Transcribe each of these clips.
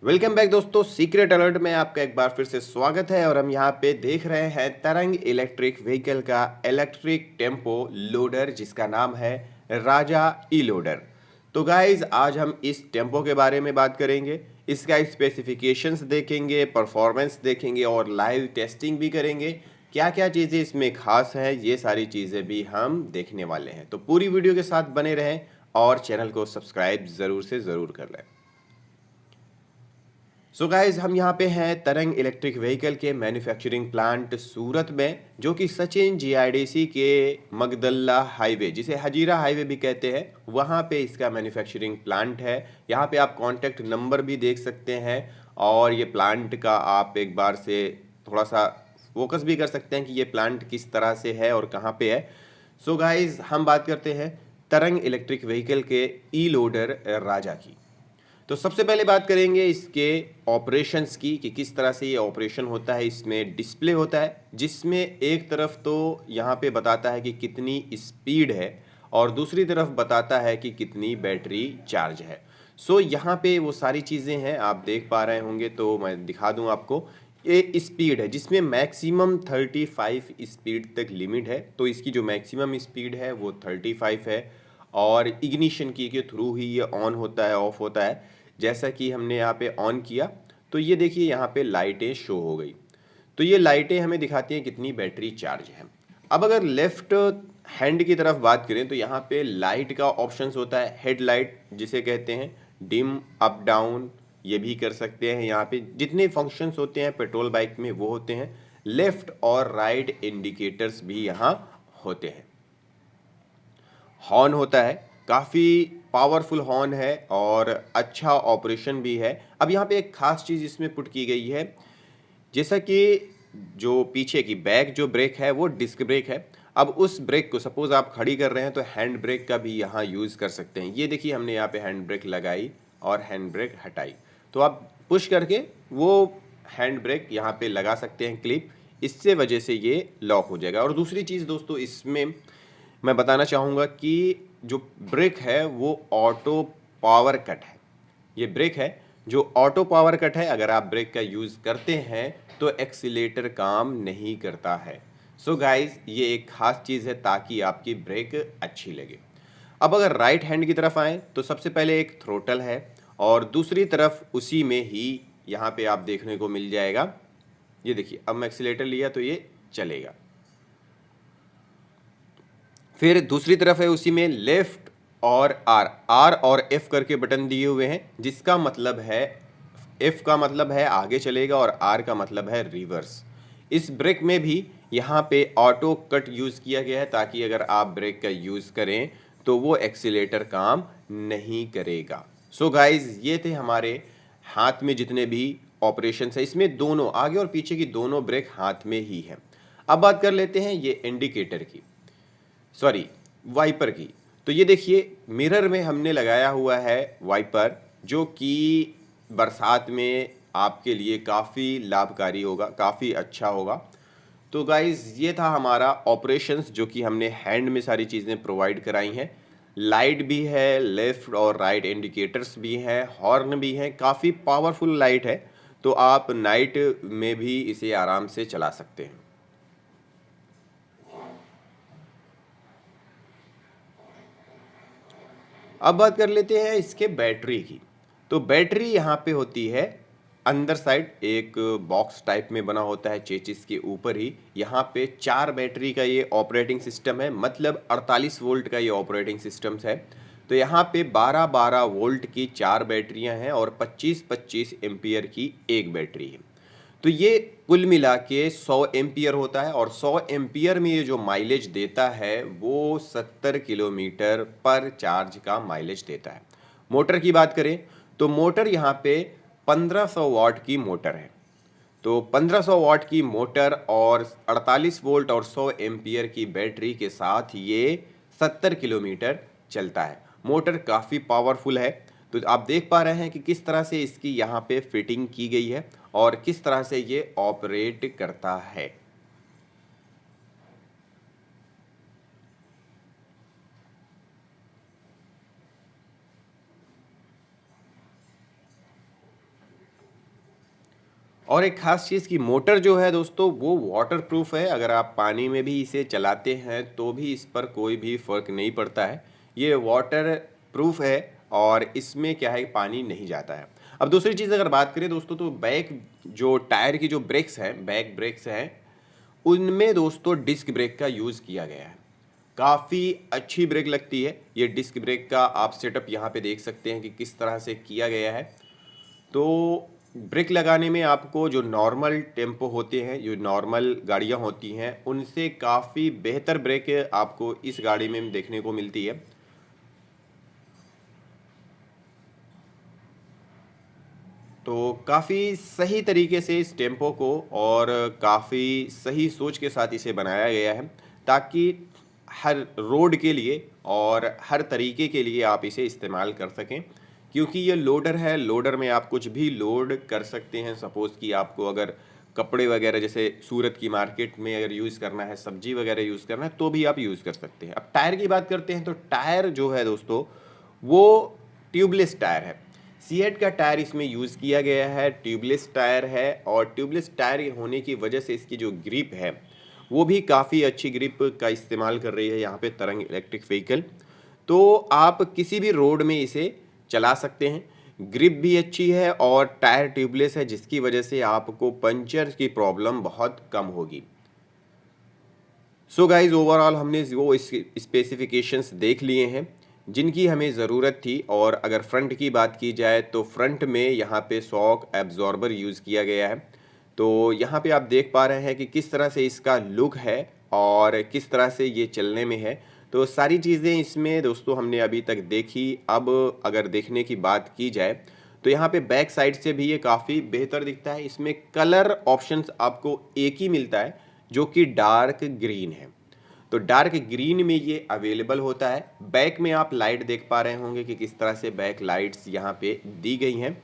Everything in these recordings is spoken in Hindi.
वेलकम बैक दोस्तों, सीक्रेट अलर्ट में आपका एक बार फिर से स्वागत है। और हम यहाँ पे देख रहे हैं तरंग इलेक्ट्रिक व्हीकल का इलेक्ट्रिक टेम्पो लोडर, जिसका नाम है राजा ई लोडर। तो गाइज आज हम इस टेम्पो के बारे में बात करेंगे, इसका स्पेसिफिकेशंस देखेंगे, परफॉर्मेंस देखेंगे और लाइव टेस्टिंग भी करेंगे। क्या क्या चीज़ें इसमें खास हैं, ये सारी चीज़ें भी हम देखने वाले हैं। तो पूरी वीडियो के साथ बने रहें और चैनल को सब्सक्राइब ज़रूर से ज़रूर कर लें। सो गाइज हम यहाँ पे हैं तरंग इलेक्ट्रिक व्हीकल के मैन्युफैक्चरिंग प्लांट सूरत में, जो कि सचिन जीआईडीसी के मगदल्ला हाईवे, जिसे हजीरा हाईवे भी कहते हैं, वहाँ पे इसका मैन्युफैक्चरिंग प्लांट है। यहाँ पे आप कॉन्टैक्ट नंबर भी देख सकते हैं और ये प्लांट का आप एक बार से थोड़ा सा फोकस भी कर सकते हैं कि ये प्लांट किस तरह से है और कहाँ पे है। सो गाइज हम बात करते हैं तरंग इलेक्ट्रिक व्हीकल के ई लोडर राजा की। तो सबसे पहले बात करेंगे इसके ऑपरेशंस की कि किस तरह से ये ऑपरेशन होता है। इसमें डिस्प्ले होता है, जिसमें एक तरफ तो यहाँ पे बताता है कि कितनी स्पीड है और दूसरी तरफ बताता है कि कितनी बैटरी चार्ज है। सो यहाँ पे वो सारी चीज़ें हैं, आप देख पा रहे होंगे तो मैं दिखा दूँ आपको। ये स्पीड है जिसमें मैक्सिमम 35 स्पीड तक लिमिट है, तो इसकी जो मैक्सिमम स्पीड है वो 35 है। और इग्निशन की के थ्रू ही ये ऑन होता है, ऑफ होता है। जैसा कि हमने यहाँ पे ऑन किया तो ये देखिए यहाँ पे लाइटें शो हो गई। तो ये लाइटें हमें दिखाती हैं कितनी बैटरी चार्ज है। अब अगर लेफ्ट हैंड की तरफ बात करें तो यहाँ पे लाइट का ऑप्शंस होता है, हेडलाइट जिसे कहते हैं, डिम, अप डाउन ये भी कर सकते हैं। यहाँ पे जितने फंक्शंस होते हैं पेट्रोल बाइक में वो होते हैं। लेफ्ट और राइट इंडिकेटर्स भी यहाँ होते हैं। हॉर्न होता है, काफ़ी पावरफुल हॉर्न है और अच्छा ऑपरेशन भी है। अब यहाँ पे एक खास चीज़ इसमें पुट की गई है, जैसा कि जो पीछे की बैक जो ब्रेक है वो डिस्क ब्रेक है। अब उस ब्रेक को सपोज आप खड़ी कर रहे हैं तो हैंड ब्रेक का भी यहाँ यूज़ कर सकते हैं। ये देखिए हमने यहाँ पे हैंड ब्रेक लगाई और हैंड ब्रेक हटाई, तो आप पुश करके वो हैंड ब्रेक यहाँ पे लगा सकते हैं क्लिप, इससे वजह से ये लॉक हो जाएगा। और दूसरी चीज़ दोस्तों इसमें मैं बताना चाहूँगा कि जो ब्रेक है वो ऑटो पावर कट है। ये ब्रेक है जो ऑटो पावर कट है, अगर आप ब्रेक का यूज़ करते हैं तो एक्सीलेटर काम नहीं करता है। सो गाइस ये एक खास चीज़ है ताकि आपकी ब्रेक अच्छी लगे। अब अगर राइट हैंड की तरफ आएँ तो सबसे पहले एक थ्रोटल है और दूसरी तरफ उसी में ही यहाँ पे आप देखने को मिल जाएगा। ये देखिए अब मैं एक्सीलेटर लिया तो ये चलेगा। फिर दूसरी तरफ है उसी में लेफ्ट और आर, आर और एफ करके बटन दिए हुए हैं, जिसका मतलब है एफ का मतलब है आगे चलेगा और आर का मतलब है रिवर्स। इस ब्रेक में भी यहाँ पे ऑटो कट यूज़ किया गया है ताकि अगर आप ब्रेक का यूज़ करें तो वो एक्सीलेटर काम नहीं करेगा। सो गाइज ये थे हमारे हाथ में जितने भी ऑपरेशंस है, इसमें दोनों आगे और पीछे की दोनों ब्रेक हाथ में ही है। अब बात कर लेते हैं ये इंडिकेटर की, सॉरी वाइपर की। तो ये देखिए मिरर में हमने लगाया हुआ है वाइपर, जो कि बरसात में आपके लिए काफ़ी लाभकारी होगा, काफ़ी अच्छा होगा। तो गाइज़ ये था हमारा ऑपरेशंस, जो कि हमने हैंड में सारी चीज़ें प्रोवाइड कराई हैं। लाइट भी है, लेफ़्ट और राइट इंडिकेटर्स भी हैं, हॉर्न भी हैं, काफ़ी पावरफुल लाइट है। तो आप नाइट में भी इसे आराम से चला सकते हैं। अब बात कर लेते हैं इसके बैटरी की। तो बैटरी यहाँ पे होती है अंदर साइड, एक बॉक्स टाइप में बना होता है चेचिस के ऊपर ही। यहाँ पे 4 बैटरी का ये ऑपरेटिंग सिस्टम है, मतलब 48 वोल्ट का ये ऑपरेटिंग सिस्टम है। तो यहाँ पे 12-12 वोल्ट की 4 बैटरियाँ हैं और 25-25 एम्पियर की एक बैटरी है। तो ये कुल मिला के 100 एम्पियर होता है और 100 एम्पियर में ये जो माइलेज देता है वो 70 किलोमीटर पर चार्ज का माइलेज देता है। मोटर की बात करें तो मोटर यहाँ पे 1500 वाट की मोटर है। तो 1500 वाट की मोटर और 48 वोल्ट और 100 एम्पियर की बैटरी के साथ ये 70 किलोमीटर चलता है। मोटर काफ़ी पावरफुल है। तो आप देख पा रहे हैं कि किस तरह से इसकी यहाँ पे फिटिंग की गई है और किस तरह से ये ऑपरेट करता है। और एक ख़ास चीज़ की मोटर जो है दोस्तों वो वाटर प्रूफ है। अगर आप पानी में भी इसे चलाते हैं तो भी इस पर कोई भी फ़र्क नहीं पड़ता है। ये वाटर प्रूफ है और इसमें क्या है, पानी नहीं जाता है। अब दूसरी चीज़ अगर बात करें दोस्तों, तो बैक जो टायर की जो ब्रेक्स हैं, बैक ब्रेक्स हैं, उनमें दोस्तों डिस्क ब्रेक का यूज़ किया गया है। काफ़ी अच्छी ब्रेक लगती है। ये डिस्क ब्रेक का आप सेटअप यहाँ पे देख सकते हैं कि किस तरह से किया गया है। तो ब्रेक लगाने में आपको जो नॉर्मल टेम्पो होते हैं, जो नॉर्मल गाड़ियाँ होती हैं, उनसे काफ़ी बेहतर ब्रेक आपको इस गाड़ी में देखने को मिलती है। तो काफ़ी सही तरीके से इस टेम्पो को और काफ़ी सही सोच के साथ इसे बनाया गया है, ताकि हर रोड के लिए और हर तरीके के लिए आप इसे इस्तेमाल कर सकें। क्योंकि ये लोडर है, लोडर में आप कुछ भी लोड कर सकते हैं। सपोज़ कि आपको अगर कपड़े वगैरह जैसे सूरत की मार्केट में अगर यूज़ करना है, सब्जी वगैरह यूज़ करना है, तो भी आप यूज़ कर सकते हैं। अब टायर की बात करते हैं, तो टायर जो है दोस्तों वो ट्यूबलेस टायर है। सीएट का टायर इसमें यूज़ किया गया है, ट्यूबलेस टायर है। और ट्यूबलेस टायर होने की वजह से इसकी जो ग्रिप है वो भी काफ़ी अच्छी ग्रिप का इस्तेमाल कर रही है यहाँ पे तरंग इलेक्ट्रिक व्हीकल। तो आप किसी भी रोड में इसे चला सकते हैं। ग्रिप भी अच्छी है और टायर ट्यूबलेस है, जिसकी वजह से आपको पंचर की प्रॉब्लम बहुत कम होगी। सो गाइज, ओवरऑल हमने वो स्पेसिफिकेशंस देख लिए हैं जिनकी हमें ज़रूरत थी। और अगर फ्रंट की बात की जाए तो फ्रंट में यहाँ पे शॉक एब्जॉर्बर यूज़ किया गया है। तो यहाँ पे आप देख पा रहे हैं कि किस तरह से इसका लुक है और किस तरह से ये चलने में है। तो सारी चीज़ें इसमें दोस्तों हमने अभी तक देखी। अब अगर देखने की बात की जाए तो यहाँ पे बैक साइड से भी ये काफ़ी बेहतर दिखता है। इसमें कलर ऑप्शंस आपको एक ही मिलता है, जो कि डार्क ग्रीन है। तो डार्क ग्रीन में ये अवेलेबल होता है। बैक में आप लाइट देख पा रहे होंगे कि किस तरह से बैक लाइट्स यहाँ पे दी गई हैं।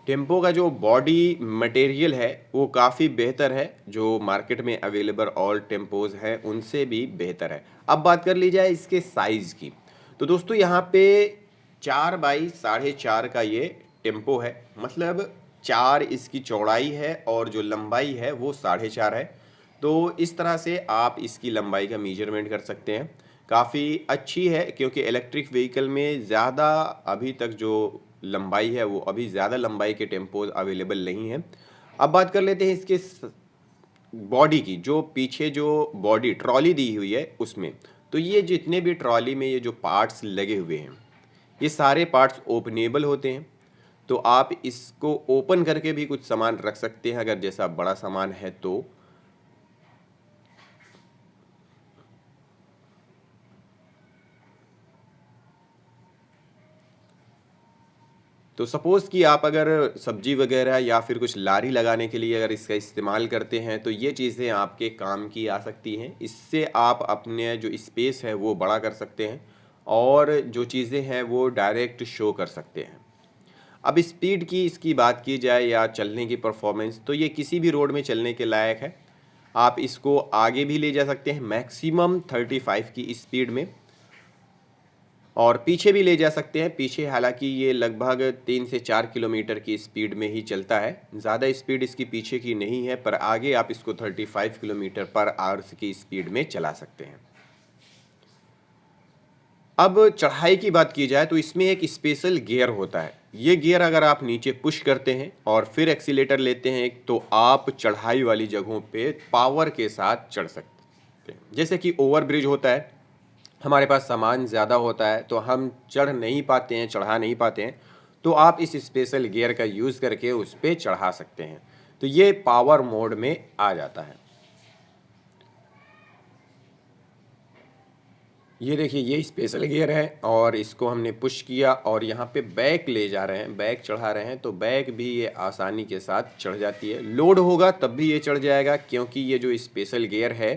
टेम्पो का जो बॉडी मटेरियल है वो काफ़ी बेहतर है, जो मार्केट में अवेलेबल ऑल टेम्पोज हैं उनसे भी बेहतर है। अब बात कर ली जाए इसके साइज़ की, तो दोस्तों यहाँ पे 4x4.5 का ये टेम्पो है। मतलब 4 इसकी चौड़ाई है और जो लंबाई है वो 4.5 है। तो इस तरह से आप इसकी लंबाई का मेजरमेंट कर सकते हैं। काफ़ी अच्छी है, क्योंकि इलेक्ट्रिक व्हीकल में ज़्यादा अभी तक जो लंबाई है वो अभी ज़्यादा लंबाई के टेम्पोज अवेलेबल नहीं हैं। अब बात कर लेते हैं इसके बॉडी की। जो पीछे जो बॉडी ट्रॉली दी हुई है उसमें, तो ये जितने भी ट्रॉली में ये जो पार्ट्स लगे हुए हैं, ये सारे पार्ट्स ओपनेबल होते हैं। तो आप इसको ओपन करके भी कुछ सामान रख सकते हैं, अगर जैसा बड़ा सामान है तो सपोज़ कि आप अगर सब्जी वगैरह या फिर कुछ लारी लगाने के लिए अगर इसका इस्तेमाल करते हैं, तो ये चीज़ें आपके काम की आ सकती हैं। इससे आप अपने जो स्पेस है वो बड़ा कर सकते हैं और जो चीज़ें हैं वो डायरेक्ट शो कर सकते हैं। अब स्पीड की इसकी बात की जाए या चलने की परफॉर्मेंस, तो ये किसी भी रोड में चलने के लायक है। आप इसको आगे भी ले जा सकते हैं मैक्सिमम 35 की स्पीड में, और पीछे भी ले जा सकते हैं। पीछे हालांकि ये लगभग 3 से 4 किलोमीटर की स्पीड में ही चलता है। ज़्यादा स्पीड इसकी पीछे की नहीं है, पर आगे आप इसको 35 किलोमीटर पर आवर की स्पीड में चला सकते हैं। अब चढ़ाई की बात की जाए तो इसमें एक स्पेशल गियर होता है। ये गियर अगर आप नीचे पुश करते हैं और फिर एक्सीलेटर लेते हैं, तो आप चढ़ाई वाली जगहों पे पावर के साथ चढ़ सकते हैं। जैसे कि ओवर ब्रिज होता है, हमारे पास सामान ज़्यादा होता है तो हम चढ़ नहीं पाते हैं, चढ़ा नहीं पाते हैं, तो आप इस स्पेशल गियर का यूज़ करके उस पर चढ़ा सकते हैं। तो ये पावर मोड में आ जाता है। ये देखिए, ये स्पेशल गियर है और इसको हमने पुश किया और यहाँ पे बैक ले जा रहे हैं, बैक चढ़ा रहे हैं, तो बैक भी ये आसानी के साथ चढ़ जाती है। लोड होगा तब भी ये चढ़ जाएगा, क्योंकि ये जो स्पेशल गियर है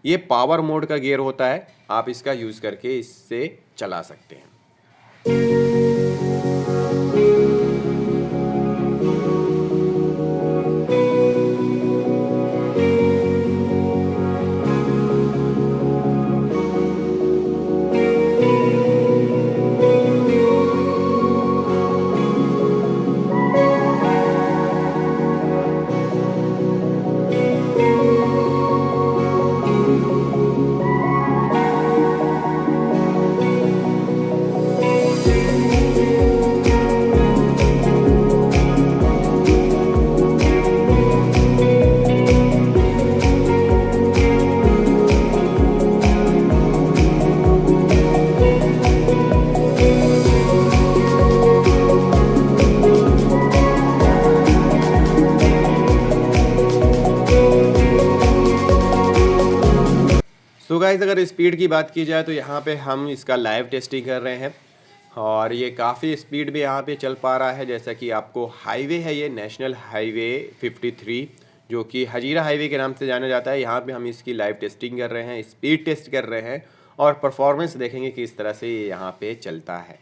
ये पावर मोड का गियर होता है। आप इसका यूज़ करके इससे चला सकते हैं। गाइस अगर स्पीड की बात की जाए तो यहाँ पे हम इसका लाइव टेस्टिंग कर रहे हैं और ये काफ़ी स्पीड में यहाँ पे चल पा रहा है। जैसा कि आपको हाईवे है, ये नेशनल हाईवे 53 जो कि हजीरा हाईवे के नाम से जाना जाता है। यहाँ पे हम इसकी लाइव टेस्टिंग कर रहे हैं, स्पीड टेस्ट कर रहे हैं और परफॉर्मेंस देखेंगे कि किस तरह से ये यहाँ पे चलता है।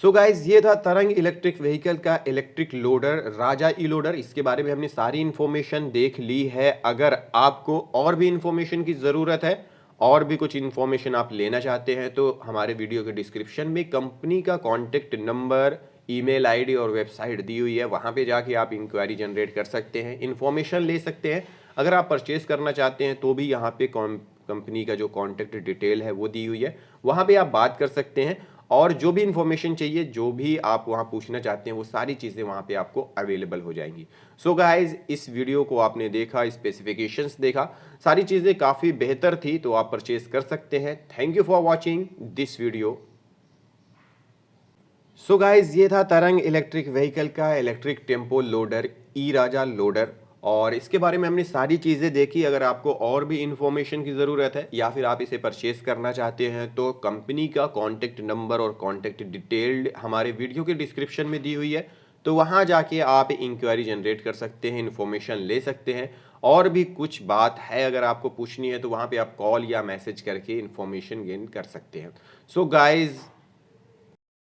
सो गाइज ये था तरंग इलेक्ट्रिक व्हीकल का इलेक्ट्रिक लोडर राजा ई लोडर। इसके बारे में हमने सारी इन्फॉर्मेशन देख ली है। अगर आपको और भी इन्फॉर्मेशन की ज़रूरत है और भी कुछ इन्फॉर्मेशन आप लेना चाहते हैं तो हमारे वीडियो के डिस्क्रिप्शन में कंपनी का कॉन्टेक्ट नंबर, ईमेल आईडी और वेबसाइट दी हुई है। वहाँ पे जाके आप इंक्वायरी जनरेट कर सकते हैं, इन्फॉर्मेशन ले सकते हैं। अगर आप परचेज करना चाहते हैं तो भी यहाँ पे कंपनी का जो कॉन्टेक्ट डिटेल है वो दी हुई है, वहाँ पे आप बात कर सकते हैं और जो भी इन्फॉर्मेशन चाहिए, जो भी आप वहाँ पूछना चाहते हैं, वो सारी चीज़ें वहाँ पे आपको अवेलेबल हो जाएंगी। सो गाइज इस वीडियो को आपने देखा, स्पेसिफिकेशंस देखा, सारी चीज़ें काफ़ी बेहतर थी तो आप परचेज कर सकते हैं। Thank you for watching this video. So guys ये था तरंग इलेक्ट्रिक व्हीकल का इलेक्ट्रिक टेम्पो लोडर ई राजा लोडर और इसके बारे में हमने सारी चीज़ें देखी। अगर आपको और भी इन्फॉर्मेशन की ज़रूरत है या फिर आप इसे परचेस करना चाहते हैं तो कंपनी का कॉन्टेक्ट नंबर और कॉन्टेक्ट डिटेल्ड हमारे वीडियो के डिस्क्रिप्शन में दी हुई है, तो वहाँ जाके आप इंक्वायरी जनरेट कर सकते हैं, इन्फॉर्मेशन ले सकते हैं। और भी कुछ बात है अगर आपको पूछनी है तो वहाँ पे आप कॉल या मैसेज करके इन्फॉर्मेशन गेन कर सकते हैं। So guys